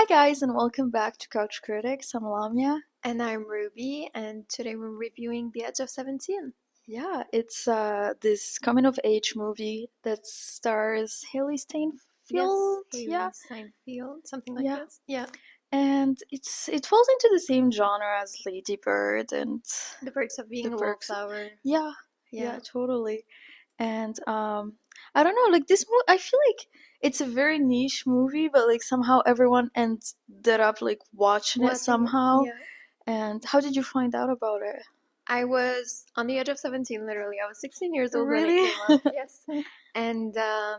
guys, and welcome back to Couch Critics. I'm Lamia. And I'm Ruby, and today we're reviewing The Edge of 17. Yeah, it's this coming of age movie that stars Haley Yes, Steinfeld. Haley Steinfeld, something like Yeah, this. Yeah, and it falls into the same genre as Lady Bird and The Perks of Being The a Perks. Wallflower. Yeah, Yeah. totally. And I don't know, like this movie, I feel like it's a very niche movie, but like somehow everyone ended up like watching it Watching it. somehow. Yeah. And how did you find out about it? I was on the edge of 17, literally. I was 16 years old when it Really? came out. Yes. And I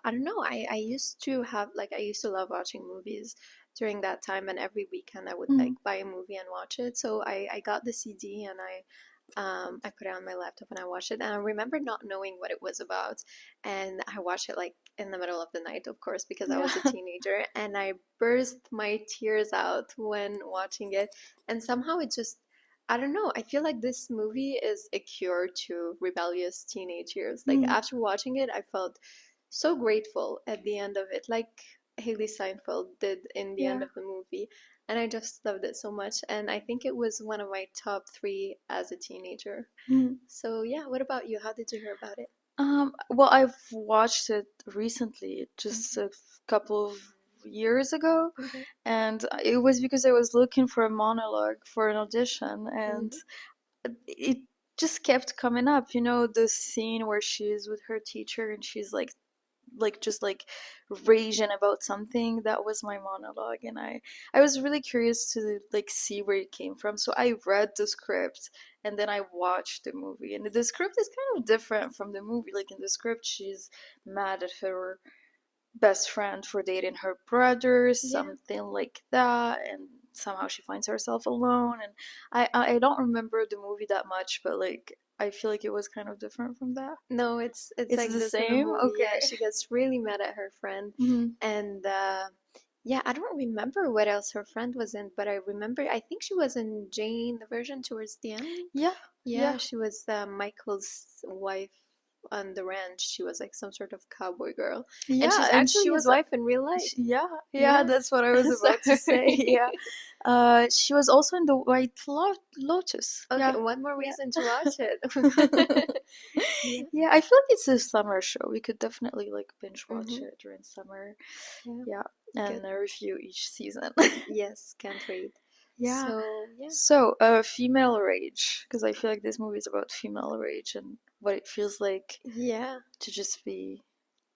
don't know, I used to love watching movies during that time, and every weekend I would like buy a movie and watch it. So I got the CD and I put it on my laptop and I watched it. And I remember not knowing what it was about. And I watched it like in the middle of the night, of course, because I was a teenager. And I burst my tears out when watching it. And somehow it just, I don't know, I feel like this movie is a cure to rebellious teenage years. Like after watching it, I felt so grateful at the end of it, like Haley Steinfeld did in the end of the movie. And I just loved it so much. And I think it was one of my top three as a teenager. So yeah, what about you? How did you hear about it? Well, I've watched it recently, just a couple of years ago, and it was because I was looking for a monologue for an audition, and it just kept coming up. You know, the scene where she's with her teacher and she's just like raging about something. That was my monologue, and I was really curious to like see where it came from, so I read the script and then I watched the movie. And the script is kind of different from the movie. Like in the script, she's mad at her best friend for dating her brother, something like that, and somehow she finds herself alone. And I don't remember the movie that much, but like I feel like it was kind of different from that. No, it's It's like the this in the same? movie. Yeah, Okay. she gets really mad at her friend, Mhm. and yeah, I don't remember what else her friend was in, but I remember I think she was in Jane the Virgin towards the end. Yeah, Yeah, she was Michael's wife on the ranch. She was like some sort of cowboy girl, and yeah, she's and actually she his was, wife in real life. yeah, that's what I was about to say. Sorry. Yeah, she was also in the Lotus. Okay, Yeah, one more yeah. reason to watch it. Yeah. Yeah, I feel like it's a summer show. We could definitely like binge watch Mm-hmm. it during summer. Yeah. Yeah, Good. and review each season. Yes, can't wait. Yeah. So, yeah. So, female rage, because I feel like this movie is about female rage and what it feels like Yeah. to just be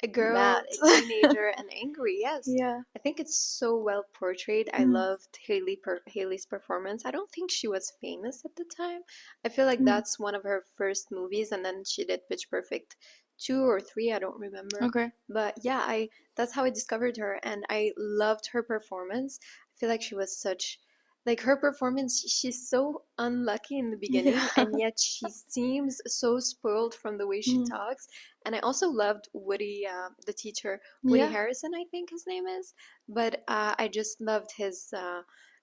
A girl, mad. a teenager, and angry. Yes. Yeah. I think it's so well portrayed. I loved Haley's performance. I don't think she was famous at the time. I feel like that's one of her first movies, and then she did Pitch Perfect 2 or 3, I don't remember. Okay. But yeah, I that's how I discovered her, and I loved her performance. I feel like she was such, like, her performance, she's so unlucky in the beginning, Yeah. and yet she seems so spoiled from the way she talks. And I also loved Woody, the teacher, Woody Yeah. Harrison, I think his name is. But I just loved his.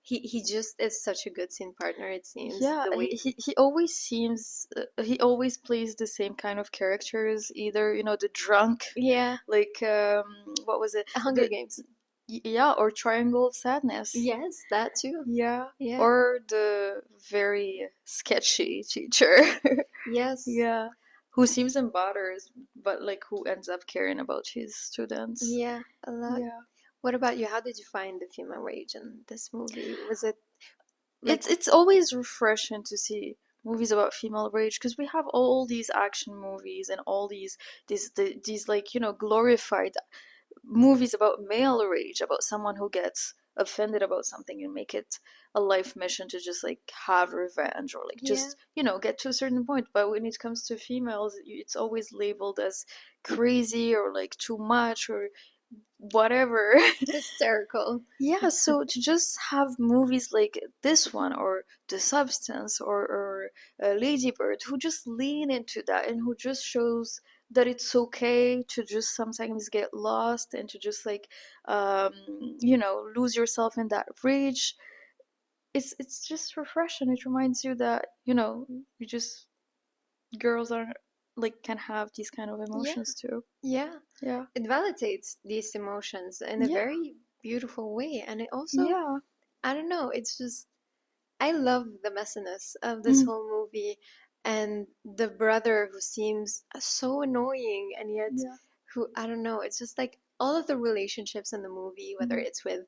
He just is such a good scene partner. It seems Yeah, the way. he always seems he always plays the same kind of characters. Either the drunk, Yeah, like what was it? Hunger Games. Yeah, or Triangle of Sadness. Yes, that too. Yeah, Yeah. or the very sketchy teacher. Yes. Yeah, who seems embarrassed, but like who ends up caring about his students. Yeah, a lot. Yeah. What about you? How did you find the female rage in this movie? Was it like It's always refreshing to see movies about female rage, because we have all these action movies and all these like glorified movies about male rage, about someone who gets offended about something and make it a life mission to just like have revenge, or like just get to a certain point. But when it comes to females, it's always labeled as crazy or like too much or whatever. hysterical? Yeah, so to just have movies like this one, or The Substance, or Lady Bird, who just lean into that and who just shows that it's okay to just sometimes get lost and to just like lose yourself in that rage. It's just refreshing. It reminds you that you just girls are like can have these kind of Yeah. emotions too. Yeah. Yeah. It validates these emotions in a Yeah. very beautiful way. And it also, Yeah. I don't know, it's just, I love the messiness of this Mm. whole movie, and the brother who seems so annoying and yet Yeah. who, I don't know, it's just like all of the relationships in the movie, whether Mm. it's with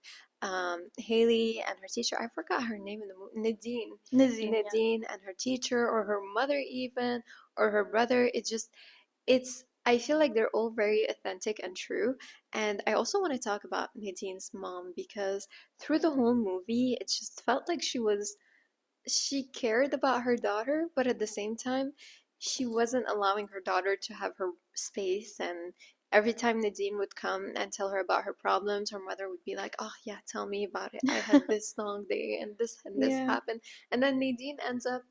Haley and her teacher, I forgot her name in the movie, Nadine. Nadine, yeah. Nadine and her teacher, or her mother even, or her brother. It just, it's, I feel like they're all very authentic and true. And I also want to talk about Nadine's mom because through the whole movie, it just felt like she cared about her daughter, but at the same time, she wasn't allowing her daughter to have her space. And every time Nadine would come and tell her about her problems, her mother would be like, "Oh, yeah, tell me about it. I had this long day and this Yeah. happened." And then Nadine ends up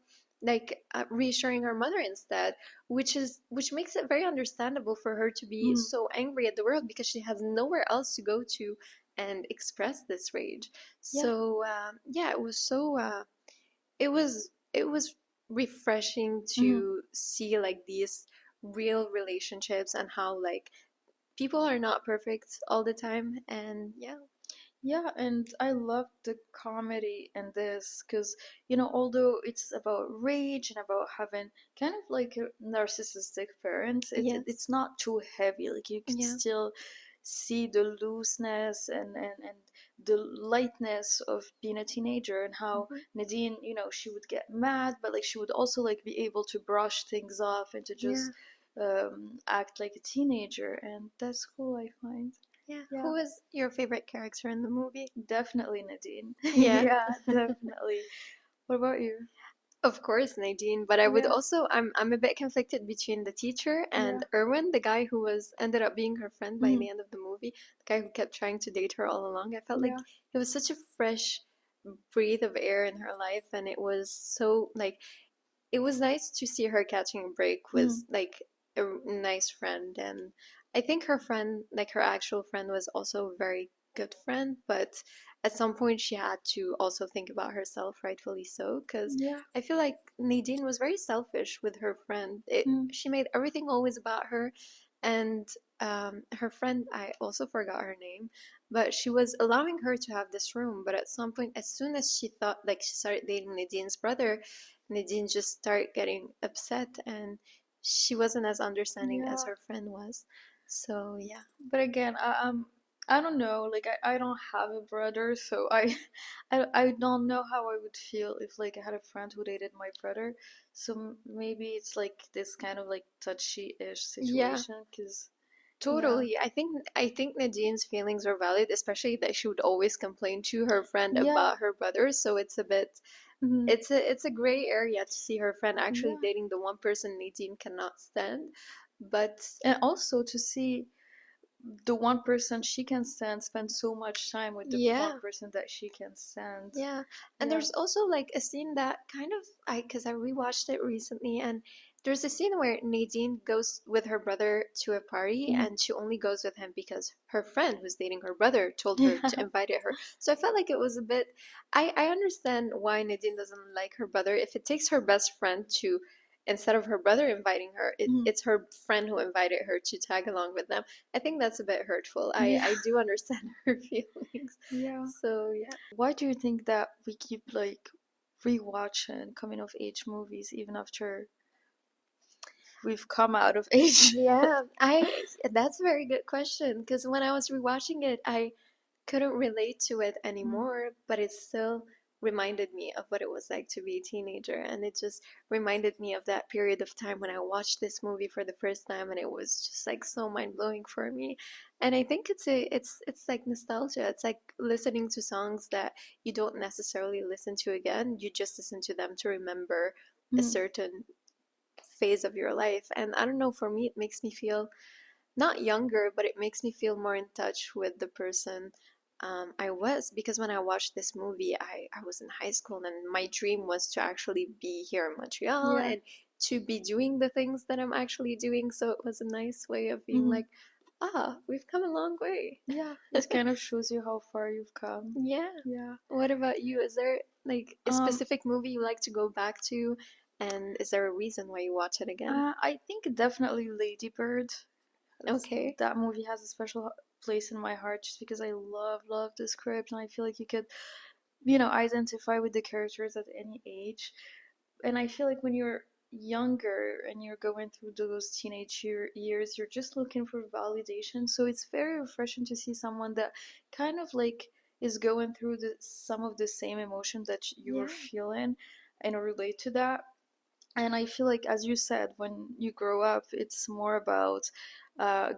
like reassuring her mother instead, which makes it very understandable for her to be Mm. so angry at the world because she has nowhere else to go to and express this rage. Yeah. So yeah, it was so it was refreshing Mm. to see like these real relationships and how like people are not perfect all the time. And yeah. Yeah, and I love the comedy in this because, you know, although it's about rage and about having kind of like a narcissistic parents, Yes. it's not too heavy. Like you could Yeah. still see the looseness and the lightness of being a teenager and how Mhm. Nadine, you know, she would get mad, but like she would also like be able to brush things off and to Yeah. just act like a teenager, and that's cool, I find. Yeah. Yeah. Who is your favorite character in the movie? Definitely Nadine. Yeah. Yeah, definitely. What about you? Of course, Nadine, but I would Yeah, also, I'm a bit conflicted between the teacher yeah. and Erwin, the guy who was ended up being her friend by Mm, the end of the movie, the guy who kept trying to date her all along. I felt like yeah. it was such a fresh breath of air in her life, and it was so like it was nice to see her catching a break Mm, with like a nice friend. And I think her friend, like her actual friend, was also a very good friend, but at some point she had to also think about herself, rightfully so, because yeah. I feel like Nadine was very selfish with her friend. Mm, She made everything always about her. And her friend, I also forgot her name, but she was allowing her to have this room. But at some point, as soon as she thought, like, she started dating Nadine's brother, Nadine just started getting upset, and she wasn't as understanding as yeah. her friend was. So yeah. But again, I don't know. Like I don't have a brother, so I don't know how I would feel if like I had a friend who dated my brother. So maybe it's like this kind of like touchy-ish Yeah, situation. Cause yeah, totally. I think Nadine's feelings are valid, especially that she would always complain to her friend yeah, about her brother. So it's a bit mm, it's a gray area to see her friend actually yeah. dating the one person Nadine cannot stand. But And also to see the one person she can stand spend so much time with the one yeah. person that she can stand. Yeah, and Yeah. there's also like a scene that kind of because I rewatched it recently, and there's a scene where Nadine goes with her brother to a party, Mm. and she only goes with him because her friend who's dating her brother told her Yeah. to invite her. So I felt like it was a bit. I understand why Nadine doesn't like her brother. If it takes her best friend to, instead of her brother inviting her, Mm. it's her friend who invited her to tag along with them. I think that's a bit hurtful. Yeah. I do understand her feelings. Yeah. So yeah. Why do you think that we keep like rewatching coming of age movies even after we've come out of age? Yeah, I that's a very good question because when I was rewatching it, I couldn't relate to it Mm. anymore, but it still reminded me of what it was like to be a teenager, and it just reminded me of that period of time when I watched this movie for the first time, and it was just like so mind-blowing for me. And I think it's like nostalgia. It's like listening to songs that you don't necessarily listen to again. You just listen to them to remember a Mm. certain phase of your life. And I don't know, for me, it makes me feel not younger, but it makes me feel more in touch with the person I was. Because when I watched this movie, I was in high school, and my dream was to actually be here in Montreal Yeah. and to be doing the things that I'm actually doing. So it was a nice way of being Mm. like, ah, we've come a long way. Yeah. It kind of shows you how far you've come. Yeah. Yeah. What about you? Is there like a Um. specific movie you like to go back to? And is there a reason why you watch it again? I think definitely Lady Bird. Okay. That movie has a special place in my heart just because I love the script, and I feel like you could, identify with the characters at any age. And I feel like when you're younger and you're going through those years, you're just looking for validation. So it's very refreshing to see someone that kind of like is going through some of the same emotions that you're Yeah. feeling and relate to that. And I feel like, as you said, when you grow up, it's more about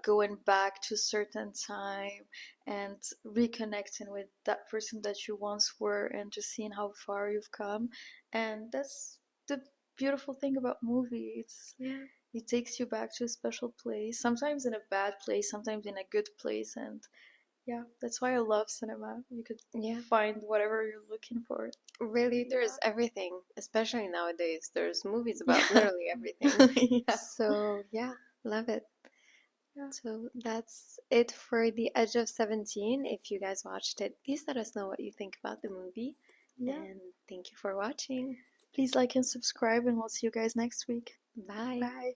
going back to a certain time and reconnecting with that person that you once were, and just seeing how far you've come. And that's the beautiful thing about movie. Yeah. It takes you back to a special place, sometimes in a bad place, sometimes in a good place. And yeah, that's why I love cinema. You could Yeah. find whatever you're looking for. Really, there's everything, especially nowadays. There's movies about literally everything. Yeah. So, yeah, love it. Yeah. So that's it for The Edge of 17. If you guys watched it, please let us know what you think about the movie. Yeah. And thank you for watching. Please like and subscribe, and we'll see you guys next week. Bye. Bye.